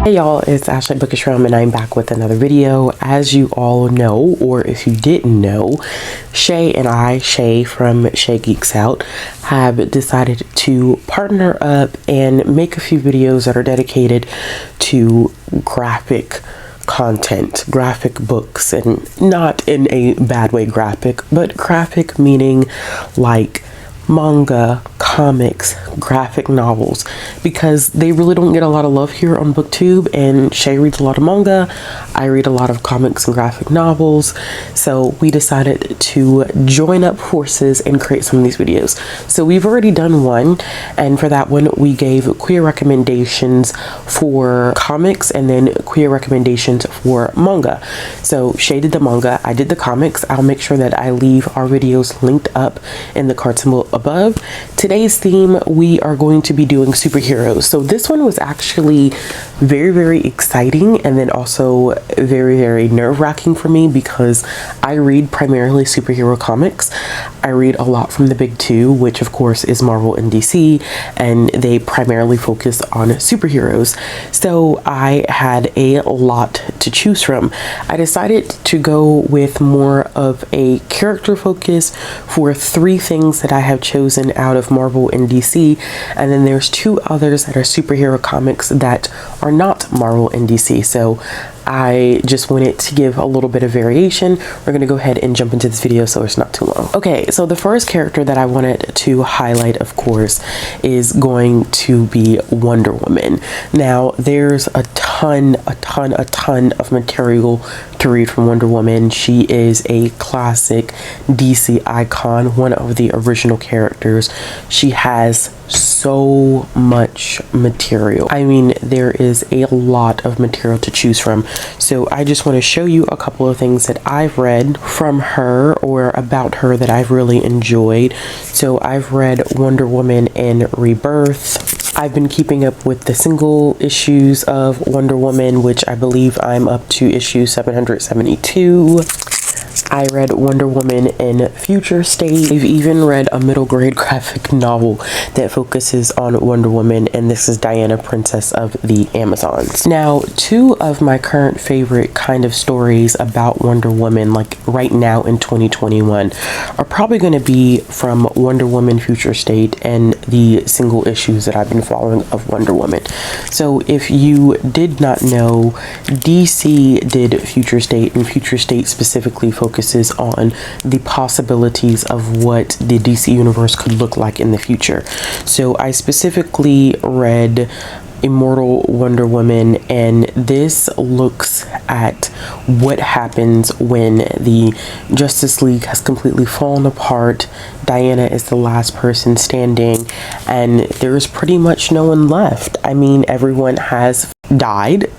Hey y'all, it's Ashley Bookish Realm and I'm back with another video. As you all know, or if you didn't know, Shae and I, Shae from Shae Geeks Out, have decided to partner up and make a few videos that are dedicated to graphic content, graphic books, and not in a bad way graphic, but graphic meaning like manga, comics, graphic novels, because they really don't get a lot of love here on BookTube. And Shae reads a lot of manga, I read a lot of comics and graphic novels, so we decided to join up forces and create some of these videos. So we've already done one, and for that one we gave queer recommendations for comics and then queer recommendations for manga. So Shae did the manga, I did the comics. I'll make sure that I leave our videos linked up in the card symbol above. Today's theme, we are going to be doing superheroes. So this one was actually very exciting, and then also very nerve-wracking for me because I read primarily superhero comics. I read a lot from the big two, which of course is Marvel and DC, and they primarily focus on superheroes. So I had a lot to choose from. I decided to go with more of a character focus for three things that I have chosen out of Marvel and DC, and then there's two others that are superhero comics that are not Marvel and DC. So I just wanted to give a little bit of variation. We're gonna go ahead and jump into this video so it's not too long. Okay, so the first character that I wanted to highlight, of course, is going to be Wonder Woman. Now, there's a ton of material to read from Wonder Woman. She is a classic DC icon, one of the original characters. She has so much material. I mean, there is a lot of material to choose from. So I just want to show you a couple of things that I've read from her or about her that I've really enjoyed. So I've read Wonder Woman in Rebirth. I've been keeping up with the single issues of Wonder Woman, which I believe I'm up to issue 772. I read Wonder Woman in Future State. I've even read a middle grade graphic novel that focuses on Wonder Woman, and this is Diana, Princess of the Amazons. Now, two of my current favorite kind of stories about Wonder Woman, like right now in 2021, are probably going to be from Wonder Woman Future State and the single issues that I've been following of Wonder Woman. So if you did not know, DC did Future State, and Future State specifically focuses on the possibilities of what the DC universe could look like in the future. So I specifically read Immortal Wonder Woman, and this looks at what happens when the Justice League has completely fallen apart. Diana is the last person standing, and there's pretty much no one left. I mean, everyone has died.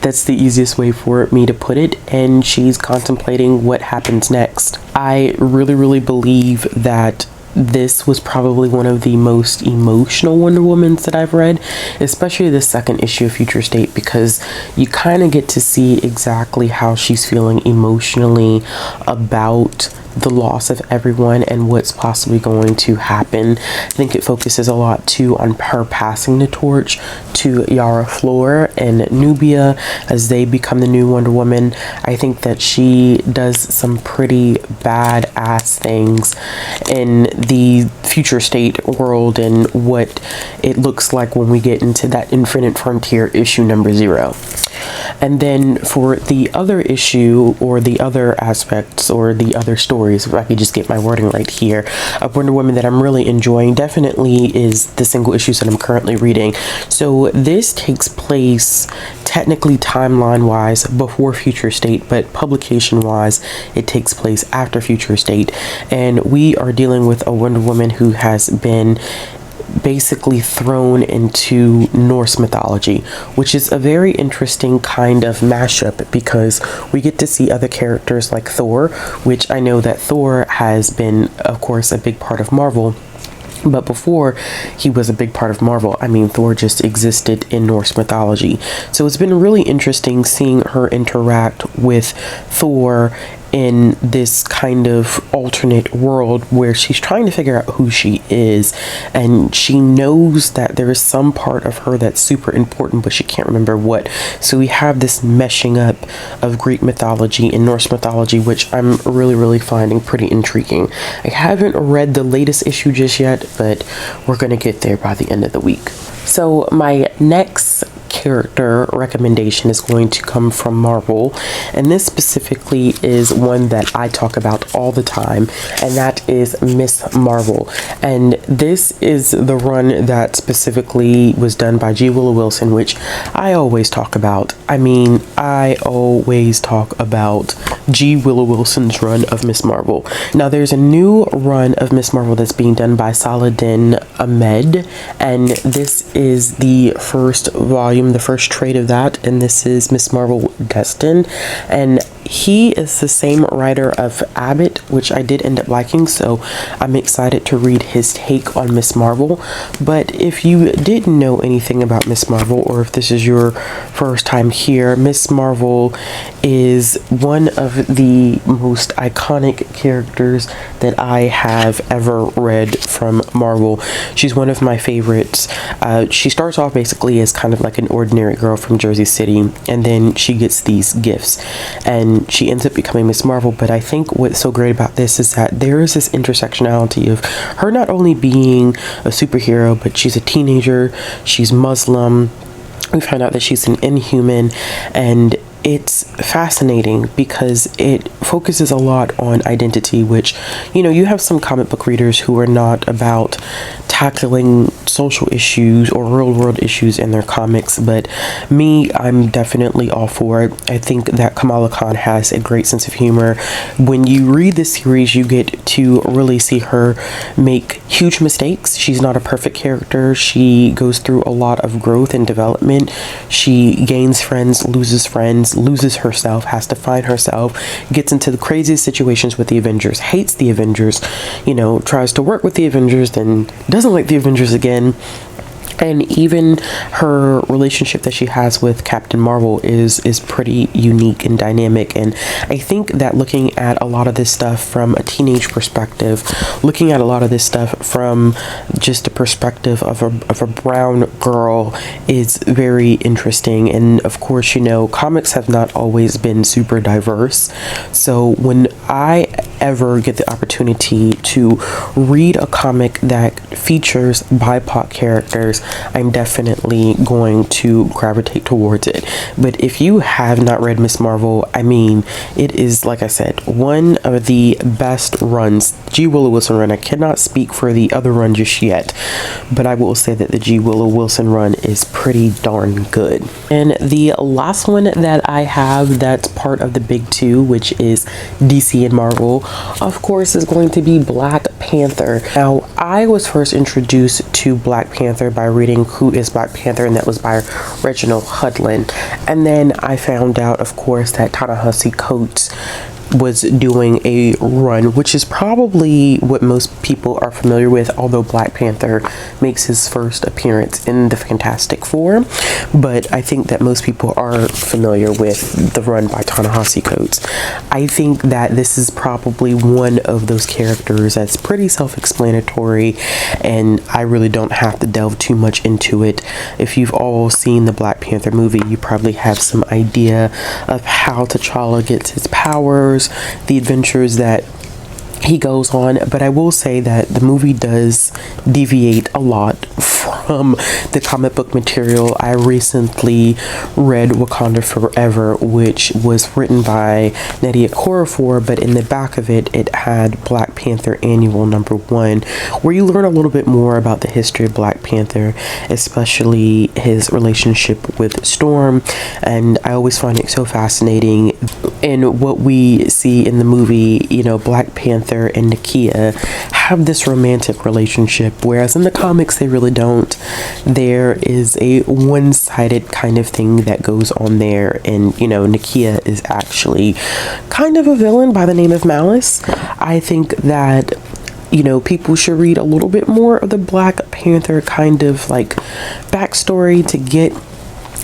That's the easiest way for me to put it, and she's contemplating what happens next. I really believe that this was probably one of the most emotional Wonder Womans that I've read, especially the second issue of Future State, because you kind of get to see exactly how she's feeling emotionally about the loss of everyone and what's possibly going to happen. I think it focuses a lot too on her passing the torch to Yara Flor and Nubia as they become the new Wonder Woman. I think that she does some pretty badass things in the Future State world and what it looks like when we get into that Infinite Frontier issue number 0. And then for the other issue, or the other aspects, or the other stories, if I could just get my wording right here, of Wonder Woman that I'm really enjoying definitely is the single issues that I'm currently reading. So this takes place technically timeline wise before Future State, but publication wise it takes place after Future State, and we are dealing with a Wonder Woman who has been basically thrown into Norse mythology, which is a very interesting kind of mashup because we get to see other characters like Thor, which I know that Thor has been, of course, a big part of Marvel. But before he was a big part of Marvel, I mean, Thor just existed in Norse mythology. So it's been really interesting seeing her interact with Thor in this kind of alternate world where she's trying to figure out who she is, and she knows that there is some part of her that's super important, but she can't remember what. So we have this meshing up of Greek mythology and Norse mythology, which I'm really finding pretty intriguing. I haven't read the latest issue just yet, but we're gonna get there by the end of the week. So my next character recommendation is going to come from Marvel, and this specifically is one that I talk about all the time, and that is Miss Marvel. And this is the run that specifically was done by G. Willow Wilson, which I always talk about. I mean, I always talk about G. Willow Wilson's run of Miss Marvel. Now there's a new run of Miss Marvel that's being done by Saladin Ahmed, and this is the first volume, the first trade of that, and this is Miss Marvel Destined, and he is the same writer of Abbott, which I did end up liking, so I'm excited to read his take on Miss Marvel. But if you didn't know anything about Miss Marvel, or if this is your first time here, Miss Marvel is one of the most iconic characters that I have ever read from Marvel. She's one of my favorites. She starts off basically as kind of like an ordinary girl from Jersey City, and then she gets these gifts, and she ends up becoming Miss Marvel. But I think what's so great about this is that there is this intersectionality of her not only being a superhero, but she's a teenager, she's Muslim, we find out that she's an Inhuman, and it's fascinating because it focuses a lot on identity, which, you know, you have some comic book readers who are not about tackling social issues or real world issues in their comics, but me, I'm definitely all for it. I think that Kamala Khan has a great sense of humor. When you read this series, you get to really see her make huge mistakes. She's not a perfect character. She goes through a lot of growth and development. She gains friends, loses herself, has to find herself, gets into the craziest situations with the Avengers, hates the Avengers, you know, tries to work with the Avengers, then doesn't like the Avengers again. And even her relationship that she has with Captain Marvel is pretty unique and dynamic. And I think that looking at a lot of this stuff from a teenage perspective, looking at a lot of this stuff from just the perspective of a brown girl is very interesting. And of course, you know, comics have not always been super diverse. So when I ever get the opportunity to read a comic that features BIPOC characters, I'm definitely going to gravitate towards it. But if you have not read Miss Marvel, I mean, it is, like I said, one of the best runs. G. Willow Wilson run. I cannot speak for the other run just yet, but I will say that the G. Willow Wilson run is pretty darn good. And the last one that I have that's part of the big two, which is DC and Marvel, of course, is going to be Black Panther. Now, I was first introduced to Black Panther by reading Who is Black Panther, and that was by Reginald Hudlin. And then I found out, of course, that Ta-Nehisi Coates was doing a run, which is probably what most people are familiar with, although Black Panther makes his first appearance in the Fantastic Four. But I think that most people are familiar with the run by Ta-Nehisi Coates. I think that this is probably one of those characters that's pretty self-explanatory, and I really don't have to delve too much into it. If you've all seen the Black Panther movie, you probably have some idea of how T'Challa gets his powers, the adventures that he goes on. But I will say that the movie does deviate a lot from the comic book material. I recently read Wakanda Forever, which was written by Nnedi Okorafor, but in the back of it, it had Black Panther Annual #1, where you learn a little bit more about the history of Black Panther, especially his relationship with Storm. And I always find it so fascinating in what we see in the movie. You know, Black Panther and Nakia have this romantic relationship, whereas in the comics they really don't. There is a one-sided kind of thing that goes on there, and you know, Nakia is actually kind of a villain by the name of Malice. I think that, you know, people should read a little bit more of the Black Panther kind of like backstory to get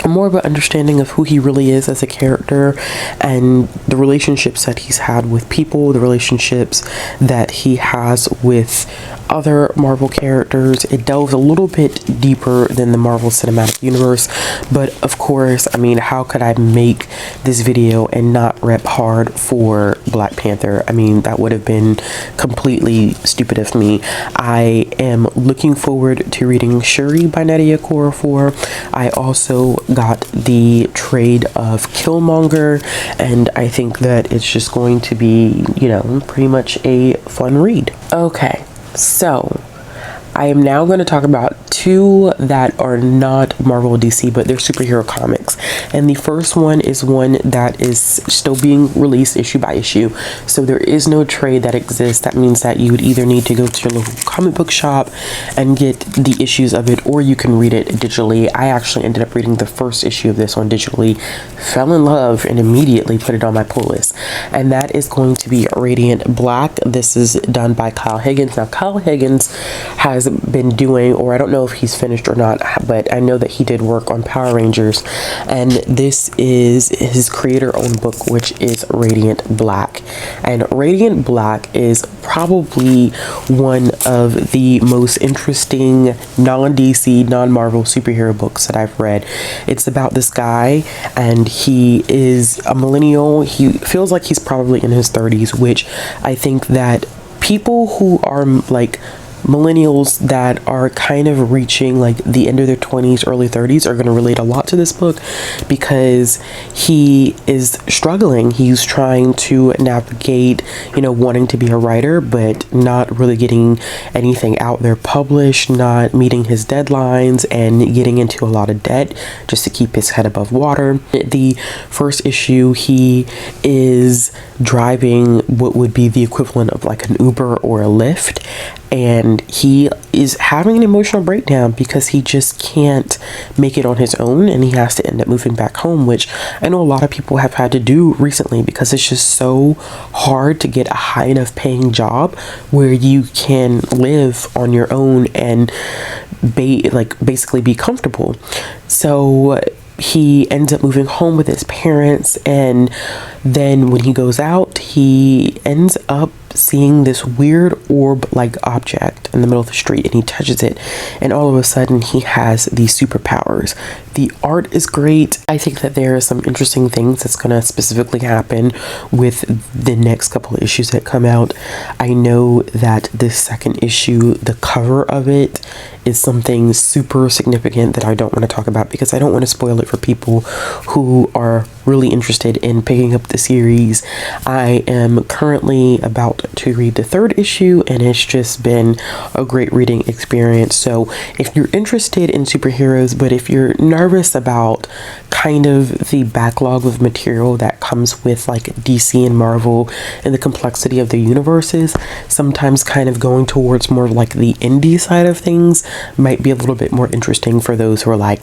more of an understanding of who he really is as a character and the relationships that he's had with people, the relationships that he has with other Marvel characters. It delves a little bit deeper than the Marvel Cinematic Universe, but of course, I mean, how could I make this video and not rep hard for Black Panther? I mean, that would have been completely stupid of me. I am looking forward to reading Shuri by Nadia Korafor. I also got the trade of Killmonger, and I think that it's just going to be, you know, pretty much a fun read. Okay, so I am now going to talk about two that are not Marvel or DC, but they're superhero comics. And the first one is one that is still being released issue by issue. So there is no trade that exists. That means that you would either need to go to your local comic book shop and get the issues of it, or you can read it digitally. I actually ended up reading the first issue of this one digitally, fell in love, and immediately put it on my pull list. And that is going to be Radiant Black. This is done by Kyle Higgins. Now, Kyle Higgins has been doing, or I don't know if he's finished or not, but I know that he did work on Power Rangers, and this is his creator-owned book, which is Radiant Black. And Radiant Black is probably one of the most interesting non-DC, non-Marvel superhero books that I've read. It's about this guy, and he is a millennial. He feels like he's probably in his 30s, which I think that people who are like millennials that are kind of reaching like the end of their 20s, early 30s are going to relate a lot to this book, because he is struggling. He's trying to navigate, you know, wanting to be a writer, but not really getting anything out there published, not meeting his deadlines, and getting into a lot of debt just to keep his head above water. The first issue, he is driving what would be the equivalent of like an Uber or a Lyft, and he is having an emotional breakdown because he just can't make it on his own, and he has to end up moving back home, which I know a lot of people have had to do recently, because it's just so hard to get a high enough paying job where you can live on your own and basically be comfortable. So he ends up moving home with his parents, and then when he goes out, he ends up seeing this weird orb-like object in the middle of the street, and he touches it, and all of a sudden he has these superpowers. The art is great. I think that there are some interesting things that's going to specifically happen with the next couple of issues that come out. I know that this second issue, the cover of it is something super significant that I don't want to talk about, because I don't want to spoil it for people who are really interested in picking up the series. I am currently about to read the third issue, and it's just been a great reading experience. So if you're interested in superheroes, but if you're nervous about kind of the backlog of material that comes with like DC and Marvel and the complexity of the universes, sometimes kind of going towards more like the indie side of things might be a little bit more interesting for those who are like,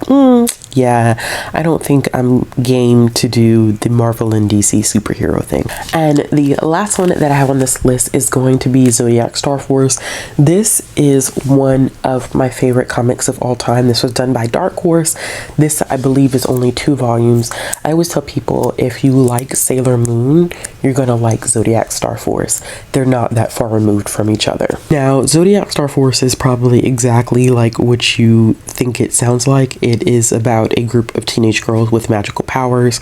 yeah, I don't think I'm game to do the Marvel and DC superhero thing. And the last one that I have on this list is going to be Zodiac Star Force. This is one of my favorite comics of all time. This was done by Dark Horse. This, I believe, is only 2 volumes. I always tell people, if you like Sailor Moon, you're gonna like Zodiac Star Force. They're not that far removed from each other. Now, Zodiac Star Force is probably exactly like what you think it sounds like. It is about a group of teenage girls with magical powers,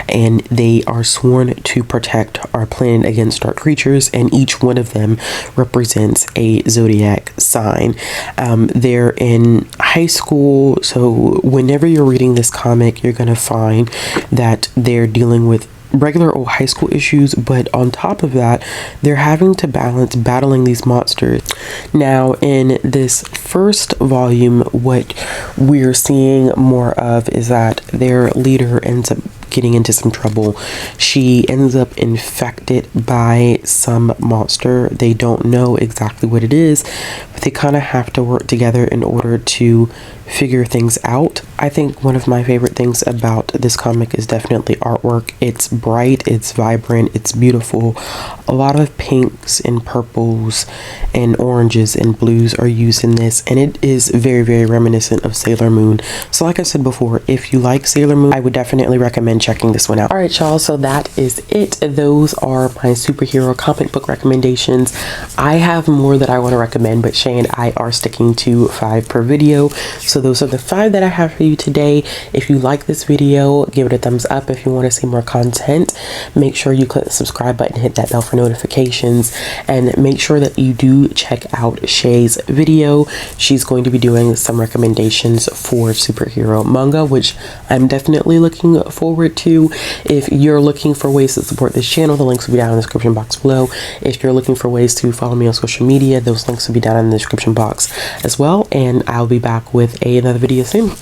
and they are sworn to protect our planet against dark creatures, and each one of them represents a zodiac sign. They're in high school, so whenever you're reading this comic, you're gonna find that they're dealing with regular old high school issues, but on top of that, they're having to balance battling these monsters. Now, in this first volume, what we're seeing more of is that their leader ends up getting into some trouble. She ends up infected by some monster. They don't know exactly what it is, they kind of have to work together in order to figure things out. I think one of my favorite things about this comic is definitely artwork. It's bright, it's vibrant, it's beautiful. A lot of pinks and purples and oranges and blues are used in this, and it is very, very reminiscent of Sailor Moon. So like I said before, if you like Sailor Moon, I would definitely recommend checking this one out. All right, y'all, so that is it. Those are my superhero comic book recommendations. I have more that I want to recommend, but Shae and I are sticking to 5 per video. So those are the 5 that I have for you today. If you like this video, give it a thumbs up. If you want to see more content, make sure you click the subscribe button, hit that bell for notifications, and make sure that you do check out Shae's video. She's going to be doing some recommendations for superhero manga, which I'm definitely looking forward to. If you're looking for ways to support this channel, the links will be down in the description box below. If you're looking for ways to follow me on social media, those links will be down in the description box as well, and I'll be back with another video soon.